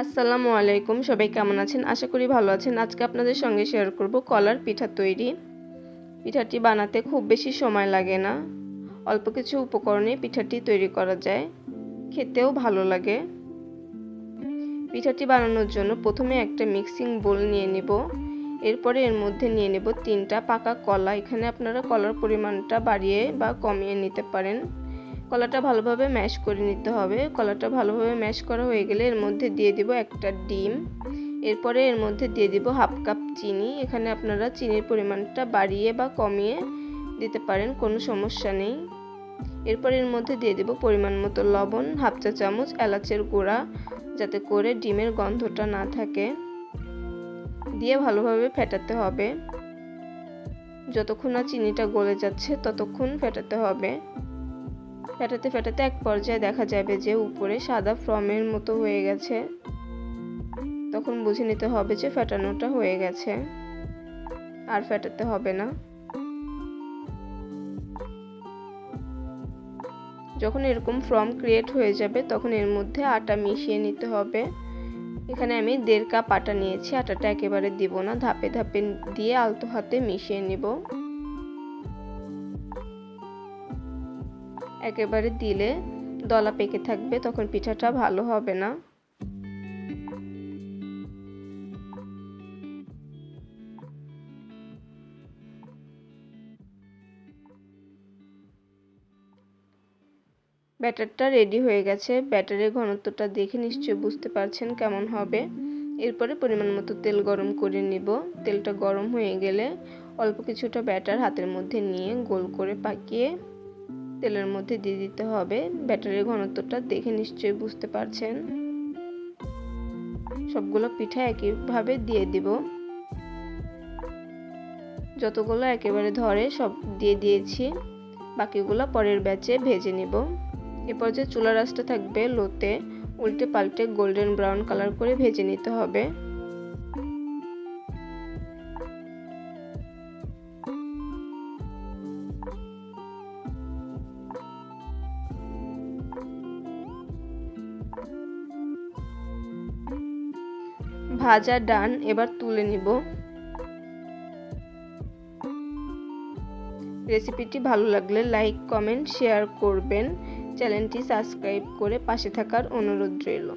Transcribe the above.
আসসালামু আলাইকুম, সবাই কেমন আছেন? আশা করি ভালো আছেন। আজকে আপনাদের সঙ্গে শেয়ার করব কলার পিঠা তৈরি। পিঠাটি বানাতে খুব বেশি সময় লাগে না, অল্প কিছু উপকরণে পিঠাটি তৈরি করা যায়, খেতেও ভালো লাগে। পিঠাটি বানানোর জন্য প্রথমে একটা মিক্সিং বোল নিয়ে নিব। এরপরে এর মধ্যে নিয়ে নেব 3টা পাকা কলা। এখানে আপনারা কলার পরিমাণটা বাড়িয়ে বা কমিয়ে নিতে পারেন। কলাটা ভালোভাবে ম্যাশ করে নিতে হবে। কলাটা ভালোভাবে ম্যাশ করা হয়ে গেলে এর মধ্যে দিয়ে দিব একটা ডিম। এরপরে এর মধ্যে দিয়ে দিব হাফ কাপ চিনি। এখানে আপনারা চিনির পরিমাণটা বাড়িয়ে বা কমিয়ে দিতে পারেন, কোনো সমস্যা নেই। এরপর এর মধ্যে দিয়ে দেব পরিমাণ মতো লবণ, হাফ চা চামচ এলাচের গুঁড়া, যাতে করে ডিমের গন্ধটা না থাকে। দিয়ে ভালোভাবে ফেটাতে হবে। যতক্ষণ না চিনিটা গলে যাচ্ছে ততক্ষণ ফেটাতে হবে। ফেটাতে ফেটাতে এক পর্যায়ে দেখা যাবে যে উপরে সাদা ফ্রমের মতো হয়ে গেছে। তখন বুঝে নিতে হবে যে ফেটানোটা হয়ে গেছে, আর ফেটাতে হবে না। যখন এরকম ফ্রম ক্রিয়েট হয়ে যাবে তখন এর মধ্যে আটা মিশিয়ে নিতে হবে। এখানে আমি 1.5 কাপ আটা নিয়েছি। আটাটা একেবারে দিব না, ধাপে ধাপে দিয়ে আলতো হাতে মিশিয়ে নিব। একেবারে দিলে দলা পেকে থাকবে, তখন পিঠাটা ভালো হবে না। ব্যাটারটা রেডি হয়ে গেছে। ব্যাটারের ঘনত্বটা দেখে নিশ্চয়ই বুঝতে পারছেন কেমন হবে। এরপরে পরিমাণ মতো তেল গরম করে নিব। তেলটা গরম হয়ে গেলে অল্প কিছুটা ব্যাটার হাতের মধ্যে নিয়ে গোল করে পাকিয়ে তেলের মধ্যে দিয়ে দিতে হবে। ব্যাটারের ঘনত্বটা দেখে নিশ্চয়ই বুঝতে পারছেন। সবগুলো পিঠা একইভাবে দিয়ে দিব। যতগুলো একেবারে ধরে সব দিয়ে দিয়েছি, বাকিগুলো পরের ব্যাচে ভেজে নিব। এরপর যে চুলার আঁচটা থাকবে লোতে, উল্টে পাল্টে গোল্ডেন ব্রাউন কালার করে ভেজে নিতে হবে। ভাজা ডান, এবার তুলে নিব। রেসিপিটি ভালো লাগলে লাইক, কমেন্ট, শেয়ার করবেন। চ্যানেলটি সাবস্ক্রাইব করে পাশে থাকার অনুরোধ রইল।